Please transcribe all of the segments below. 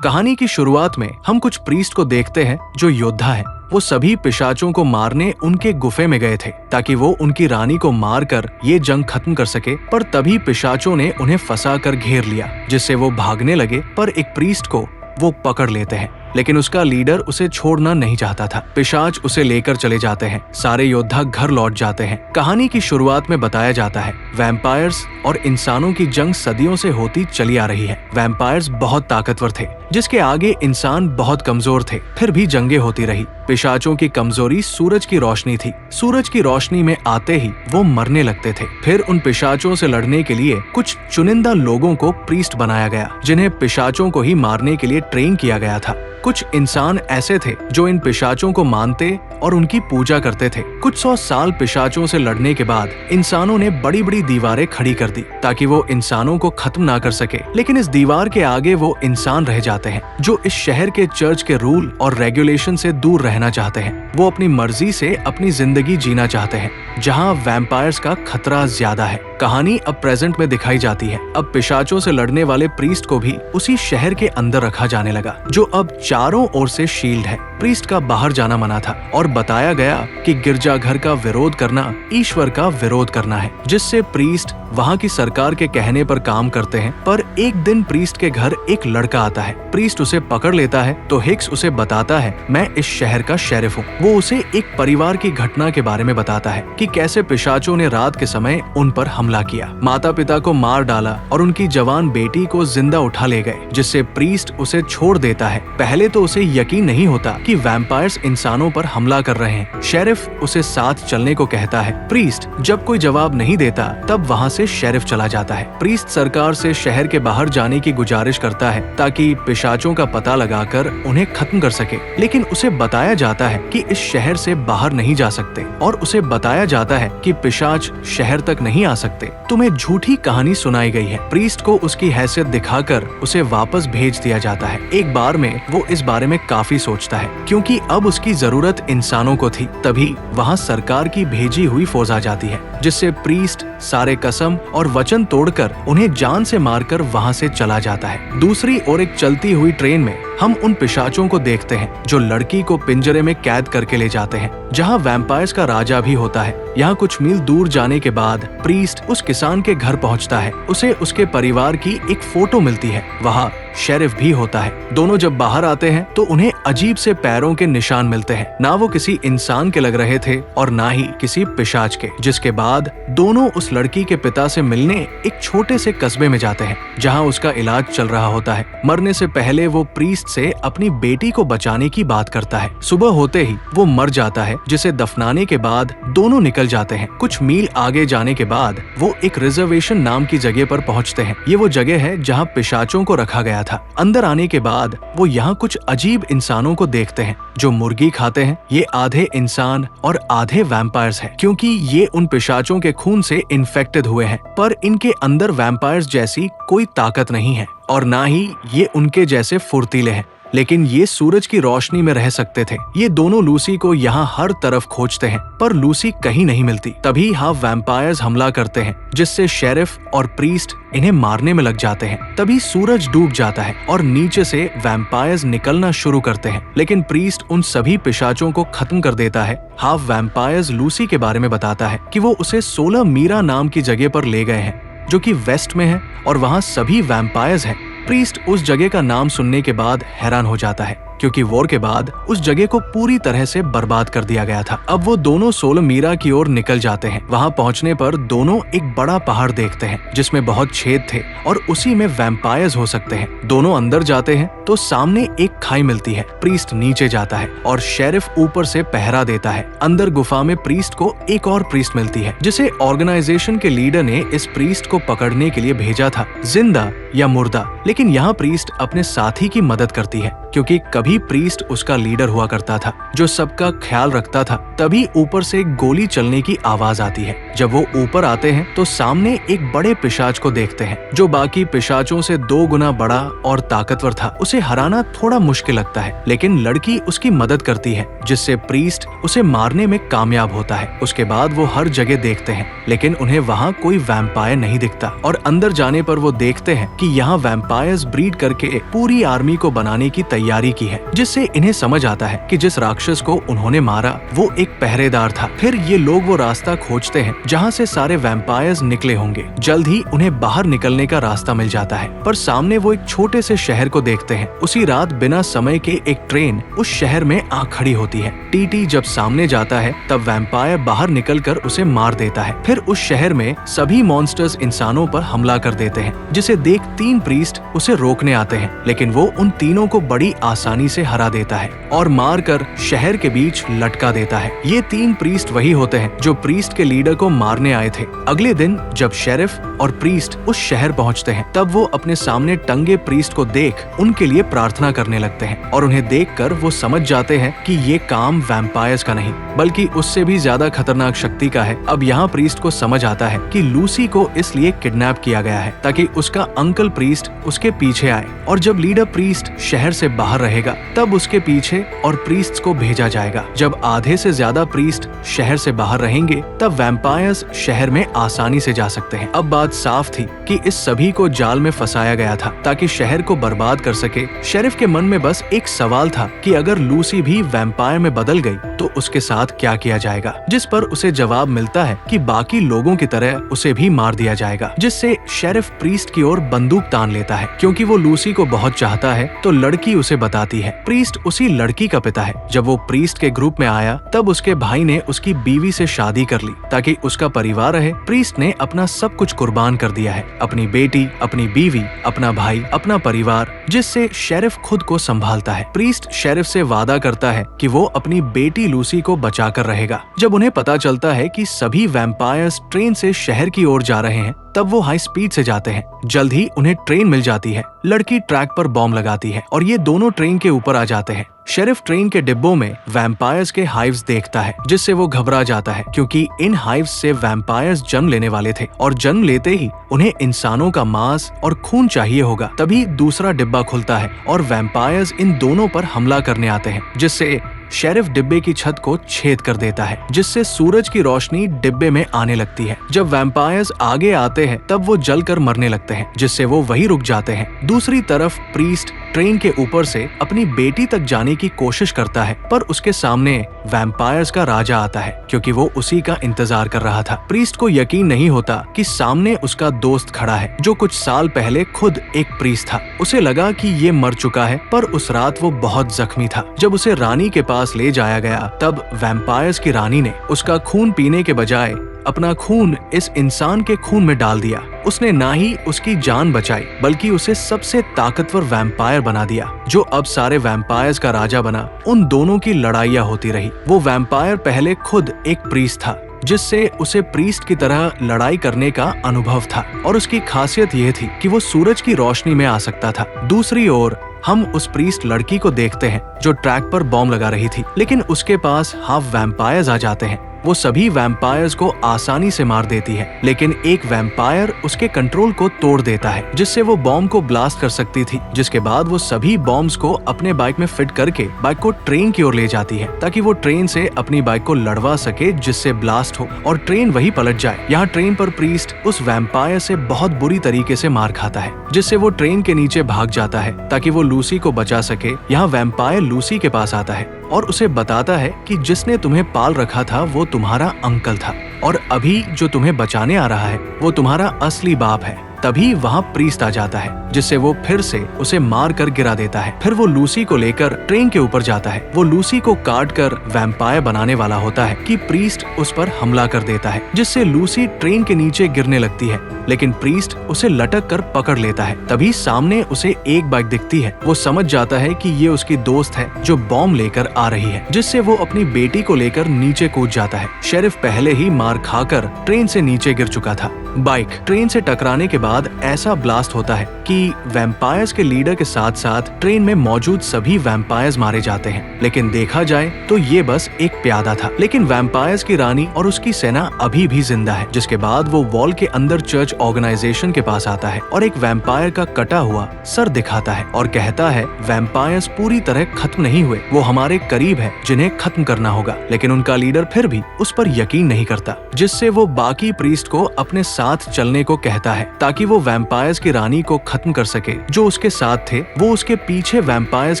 कहानी की शुरुआत में हम कुछ प्रीस्ट को देखते हैं जो योद्धा हैं। वो सभी पिशाचों को मारने उनके गुफे में गए थे ताकि वो उनकी रानी को मारकर ये जंग खत्म कर सके, पर तभी पिशाचों ने उन्हें फंसाकर घेर लिया, जिससे वो भागने लगे। पर एक प्रीस्ट को वो पकड़ लेते हैं, लेकिन उसका लीडर उसे छोड़ना नहीं चाहता था। पिशाच उसे लेकर चले जाते हैं। सारे योद्धा घर लौट जाते हैं। कहानी की शुरुआत में बताया जाता है वैम्पायर्स और इंसानों की जंग सदियों से होती चली आ रही है। वैम्पायर्स बहुत ताकतवर थे, जिसके आगे इंसान बहुत कमजोर थे। फिर भी जंगें होती रही। पिशाचों की कमजोरी सूरज की रोशनी थी। सूरज की रोशनी में आते ही वो मरने लगते थे। फिर उन पिशाचों से लड़ने के लिए कुछ चुनिंदा लोगों को प्रीस्ट बनाया गया, जिन्हें पिशाचों को ही मारने के लिए ट्रेन किया गया था। कुछ इंसान ऐसे थे जो इन पिशाचों को मानते और उनकी पूजा करते थे। कुछ 100 साल पिशाचों से लड़ने के बाद इंसानों ने बड़ी बड़ी दीवारें खड़ी कर दी ताकि वो इंसानों को खत्म ना कर सके। लेकिन इस दीवार के आगे वो इंसान रह जाते हैं जो इस शहर के चर्च के रूल और रेगुलेशन से दूर रहना चाहते हैं। वो अपनी मर्जी से अपनी जिंदगी जीना चाहते हैं, जहाँ वैम्पायर्स का खतरा ज्यादा है। कहानी अब प्रेजेंट में दिखाई जाती है। अब पिशाचों से लड़ने वाले प्रीस्ट को भी उसी शहर के अंदर रखा जाने लगा, जो अब चारों ओर से शील्ड है। प्रीस्ट का बाहर जाना मना था और बताया गया कि गिरजाघर का विरोध करना ईश्वर का विरोध करना है, जिससे प्रीस्ट वहाँ की सरकार के कहने पर काम करते हैं। पर एक दिन प्रीस्ट के घर एक लड़का आता है। प्रीस्ट उसे पकड़ लेता है तो हिक्स उसे बताता है, मैं इस शहर का शेरिफ हूँ। वो उसे एक परिवार की घटना के बारे में बताता है कि कैसे पिशाचों ने रात के समय उन पर हमला किया, माता पिता को मार डाला और उनकी जवान बेटी को जिंदा उठा ले गए, जिससे प्रीस्ट उसे छोड़ देता है। पहले तो उसे यकीन नहीं होता कि वैम्पायर्स इंसानों पर हमला कर रहे हैं। शेरिफ उसे साथ चलने को कहता है। प्रीस्ट जब कोई जवाब नहीं देता तब वहाँ से शेरिफ चला जाता है। प्रीस्ट सरकार से शहर के बाहर जाने की गुजारिश करता है ताकि पिशाचों का पता लगाकर उन्हें खत्म कर सके, लेकिन उसे बताया जाता है कि इस शहर से बाहर नहीं जा सकते और उसे बताया जाता है कि पिशाच शहर तक नहीं आ सकते। तुम्हें झूठी कहानी सुनाई गई है। प्रीस्ट को उसकी हैसियत दिखाकर उसे वापस भेज दिया जाता है। एक बार में वो इस बारे में काफी सोचता है, क्योंकि अब उसकी जरूरत इंसानों को थी। तभी वहाँ सरकार की भेजी हुई फौज आ जाती है, जिससे प्रीस्ट सारे कसम और वचन तोड़कर उन्हें जान से मारकर वहाँ से चला जाता है। दूसरी ओर एक चलती हुई ट्रेन में हम उन पिशाचों को देखते हैं जो लड़की को पिंजरे में कैद करके ले जाते हैं, जहाँ वैम्पायर्स का राजा भी होता है। यहाँ कुछ मील दूर जाने के बाद प्रीस्ट उस किसान के घर पहुँचता है। उसे उसके परिवार की एक फोटो मिलती है। वहाँ शेरिफ भी होता है। दोनों जब बाहर आते हैं तो उन्हें अजीब से पैरों के निशान मिलते हैं। ना वो किसी इंसान के लग रहे थे और ना ही किसी पिशाच के। जिसके बाद दोनों उस लड़की के पिता से मिलने एक छोटे से कस्बे में जाते हैं, जहाँ उसका इलाज चल रहा होता है। मरने से पहले वो प्रीस्ट से अपनी बेटी को बचाने की बात करता है। सुबह होते ही वो मर जाता है, जिसे दफनाने के बाद दोनों निकल जाते हैं। कुछ मील आगे जाने के बाद वो एक रिजर्वेशन नाम की जगह पर पहुँचते हैं। ये वो जगह है जहाँ पिशाचों को रखा गया था। अंदर आने के बाद वो यहाँ कुछ अजीब इंसानों को देखते हैं जो मुर्गी खाते हैं। ये आधे इंसान और आधे वैम्पायर्स हैं, क्योंकि ये उन पिशाचों के खून से इन्फेक्टेड हुए हैं। पर इनके अंदर वैम्पायर्स जैसी कोई ताकत नहीं है और ना ही ये उनके जैसे फुर्तीले हैं, लेकिन ये सूरज की रोशनी में रह सकते थे। ये दोनों लूसी को यहाँ हर तरफ खोजते हैं, पर लूसी कहीं नहीं मिलती। तभी वैम्पायर्स हमला करते हैं, जिससे शेरिफ और प्रीस्ट इन्हें मारने में लग जाते हैं। तभी सूरज डूब जाता है और नीचे से वैम्पायर्स निकलना शुरू करते हैं, लेकिन प्रीस्ट उन सभी पिशाचों को खत्म कर देता है। हाफ वैम्पायर्स लूसी के बारे में बताता है कि वो उसे 16 मीरा नाम की जगह पर ले गए हैं, जो कि वेस्ट में है और वहाँ सभी वैम्पायर्स हैं। प्रीस्ट उस जगह का नाम सुनने के बाद हैरान हो जाता है, क्योंकि वॉर के बाद उस जगह को पूरी तरह से बर्बाद कर दिया गया था। अब वो दोनों 16 मीरा की ओर निकल जाते हैं। वहाँ पहुँचने पर दोनों एक बड़ा पहाड़ देखते हैं, जिसमें बहुत छेद थे और उसी में वैम्पायर्स हो सकते हैं। दोनों अंदर जाते हैं तो सामने एक खाई मिलती है। प्रीस्ट नीचे जाता है और शेरिफ ऊपर से पहरा देता है। अंदर गुफा में प्रीस्ट को एक और प्रीस्ट मिलती है, जिसे ऑर्गेनाइजेशन के लीडर ने इस प्रीस्ट को पकड़ने के लिए भेजा था, जिंदा या मुर्दा। लेकिन यहाँ प्रीस्ट अपने साथी की मदद करती है, क्योंकि कभी तभी प्रीस्ट उसका लीडर हुआ करता था, जो सबका ख्याल रखता था। तभी ऊपर से एक गोली चलने की आवाज आती है। जब वो ऊपर आते हैं तो सामने एक बड़े पिशाच को देखते हैं, जो बाकी पिशाचों से 2 गुना बड़ा और ताकतवर था। उसे हराना थोड़ा मुश्किल लगता है, लेकिन लड़की उसकी मदद करती है, जिससे प्रीस्ट उसे मारने में कामयाब होता है। उसके बाद वो हर जगह देखते हैं, लेकिन उन्हें वहाँ कोई वैम्पायर नहीं दिखता। और अंदर जाने पर वो देखते हैं कि यहाँ वैम्पायर्स ब्रीड करके पूरी आर्मी को बनाने की तैयारी की है, जिससे इन्हें समझ आता है कि जिस राक्षस को उन्होंने मारा वो एक पहरेदार था। फिर ये लोग वो रास्ता खोजते हैं जहाँ से सारे वैम्पायर्स निकले होंगे। जल्द ही उन्हें बाहर निकलने का रास्ता मिल जाता है, पर सामने वो एक छोटे से शहर को देखते हैं। उसी रात बिना समय के एक ट्रेन उस शहर में आ खड़ी होती है। टीटी जब सामने जाता है तब वैम्पायर बाहर निकलकर उसे मार देता है। फिर उस शहर में सभी मॉन्स्टर्स इंसानों पर हमला कर देते हैं, जिसे देख 3 प्रीस्ट उसे रोकने आते हैं, लेकिन वो उन तीनों को बड़ी आसानी से हरा देता है और मारकर शहर के बीच लटका देता है। ये 3 प्रीस्ट वही होते हैं जो प्रीस्ट के लीडर को मारने आए थे। अगले दिन जब शेरिफ और प्रीस्ट उस शहर पहुंचते हैं, तब वो अपने सामने टंगे प्रीस्ट को देख उनके लिए प्रार्थना करने लगते हैं, और उन्हें देखकर वो समझ जाते हैं कि ये काम वैम्पायर्स का नहीं बल्कि उससे भी ज्यादा खतरनाक शक्ति का है। अब यहाँ प्रीस्ट को समझ आता है कि लूसी को इसलिए किडनैप किया गया है ताकि उसका अंकल प्रीस्ट उसके पीछे आए, और जब लीडर प्रीस्ट शहर से बाहर रहेगा तब उसके पीछे और प्रीस्ट्स को भेजा जाएगा। जब आधे से ज्यादा प्रीस्ट शहर से बाहर रहेंगे तब वैम्पायर्स शहर में आसानी से जा सकते हैं। अब बात साफ थी कि इस सभी को जाल में फंसाया गया था ताकि शहर को बर्बाद कर सके। शेरिफ के मन में बस एक सवाल था कि अगर लूसी भी वैम्पायर में बदल गई तो उसके साथ क्या किया जाएगा, जिस पर उसे जवाब मिलता है कि बाकी लोगों की तरह उसे भी मार दिया जाएगा, जिससे शेरिफ प्रीस्ट की ओर बंदूक तान लेता है। क्योंकि वो लूसी को बहुत चाहता है तो लड़की उसे बताती है प्रीस्ट उसी लड़की का पिता है। जब वो प्रीस्ट के ग्रुप में आया तब उसके भाई ने उसकी बीवी से शादी कर ली ताकि उसका परिवार रहे। प्रीस्ट ने अपना सब कुछ कुर्बान कर दिया है, अपनी बेटी, अपनी बीवी, अपना भाई, अपना परिवार, जिससे शेरिफ खुद को संभालता है। प्रीस्ट शेरिफ से वादा करता है कि वो अपनी बेटी लूसी को बचाकर रहेगा। जब उन्हें पता चलता है कि सभी वैम्पायर्स ट्रेन से शहर की ओर जा रहे हैं तब वो हाई स्पीड से जाते हैं। जल्द ही उन्हें ट्रेन मिल जाती है। लड़की ट्रैक पर बॉम्ब लगाती है और ये दोनों ट्रेन के ऊपर आ जाते हैं। शेरिफ ट्रेन के डिब्बों में वैम्पायर्स के हाइव्स देखता है, जिससे वो घबरा जाता है क्योंकि इन हाइव्स से वैम्पायर्स जन्म लेने वाले थे और जन्म लेते ही उन्हें इंसानों का मांस और खून चाहिए होगा। तभी दूसरा डिब्बा खुलता है और वैम्पायर्स इन दोनों पर हमला करने आते हैं, जिससे शेरिफ डिब्बे की छत को छेद कर देता है, जिससे सूरज की रोशनी डिब्बे में आने लगती है। जब वैम्पायर्स आगे आते हैं तब वो जलकर मरने लगते हैं, जिससे वो वहीं रुक जाते हैं। दूसरी तरफ प्रीस्ट ट्रेन के ऊपर से अपनी बेटी तक जाने की कोशिश करता है, पर उसके सामने वैम्पायर्स का राजा आता है क्योंकि वो उसी का इंतजार कर रहा था। प्रीस्ट को यकीन नहीं होता कि सामने उसका दोस्त खड़ा है, जो कुछ साल पहले खुद एक प्रीस्ट था। उसे लगा कि ये मर चुका है, पर उस रात वो बहुत जख्मी था। जब उसे रानी के पास ले जाया गया तब वैम्पायर्स की रानी ने उसका खून पीने के बजाय अपना खून इस इंसान के खून में डाल दिया। उसने ना ही उसकी जान बचाई बल्कि उसे सबसे ताकतवर वैम्पायर बना दिया, जो अब सारे वैम्पायर्स का राजा बना। उन दोनों की लड़ाइयाँ होती रही। वो वैम्पायर पहले खुद एक प्रीस्ट था, जिससे उसे प्रीस्ट की तरह लड़ाई करने का अनुभव था, और उसकी खासियत यह थी कि वो सूरज की रोशनी में आ सकता था। दूसरी ओर हम उस प्रीस्ट लड़की को देखते हैं जो ट्रैक पर बॉम्ब लगा रही थी, लेकिन उसके पास हाफ वैम्पायर्स आ जाते हैं। वो सभी वैम्पायर्स को आसानी से मार देती है, लेकिन एक वैम्पायर उसके कंट्रोल को तोड़ देता है, जिससे वो बॉम्ब को ब्लास्ट कर सकती थी। जिसके बाद वो सभी बॉम्ब्स को अपने बाइक में फिट करके बाइक को ट्रेन की ओर ले जाती है ताकि वो ट्रेन से अपनी बाइक को लड़वा सके, जिससे ब्लास्ट हो और ट्रेन वही पलट जाए। यहाँ ट्रेन पर प्रीस्ट उस वैम्पायर से बहुत बुरी तरीके से मार खाता है, जिससे वो ट्रेन के नीचे भाग जाता है ताकि वो लूसी को बचा सके। यहाँ वैम्पायर लूसी के पास आता है और उसे बताता है कि जिसने तुम्हें पाल रखा था वो तुम्हारा अंकल था, और अभी जो तुम्हें बचाने आ रहा है वो तुम्हारा असली बाप है। तभी वहाँ प्रीस्ट आ जाता है, जिससे वो फिर से उसे मार कर गिरा देता है। फिर वो लूसी को लेकर ट्रेन के ऊपर जाता है। वो लूसी को काट कर वैम्पायर बनाने वाला होता है कि प्रीस्ट उस पर हमला कर देता है, जिससे लूसी ट्रेन के नीचे गिरने लगती है, लेकिन प्रीस्ट उसे लटक कर पकड़ लेता है। तभी सामने उसे एक बाइक दिखती है। वो समझ जाता है कि ये उसकी दोस्त है जो बॉम्ब लेकर आ रही है, जिससे वो अपनी बेटी को लेकर नीचे कूद जाता है। शेरिफ पहले ही मार खाकर ट्रेन से नीचे गिर चुका था। बाइक ट्रेन से टकराने के बाद ऐसा ब्लास्ट होता है कि वैम्पायर्स के लीडर के साथ साथ ट्रेन में मौजूद सभी वैम्पायर्स मारे जाते हैं। लेकिन देखा जाए तो ये बस एक प्यादा था। लेकिन वैम्पायर्स की रानी और उसकी सेना अभी भी जिंदा है। जिसके बाद वो वॉल के अंदर चर्च ऑर्गेनाइजेशन के पास आता है और एक वैम्पायर का कटा हुआ सर दिखाता है और कहता है वैम्पायर्स पूरी तरह खत्म नहीं हुए, वो हमारे करीब है जिन्हें खत्म करना होगा। लेकिन उनका लीडर फिर भी उस पर यकीन नहीं करता, जिससे वो बाकी प्रीस्ट को अपने साथ चलने को कहता है ताकि वो वैम्पायर्स की रानी को खत्म कर सके। जो उसके साथ थे वो उसके पीछे वैम्पायर्स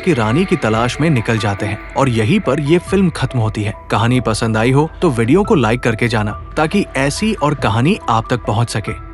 की रानी की तलाश में निकल जाते हैं और यहीं पर ये फिल्म खत्म होती है। कहानी पसंद आई हो तो वीडियो को लाइक करके जाना ताकि ऐसी और कहानी आप तक पहुंच सके।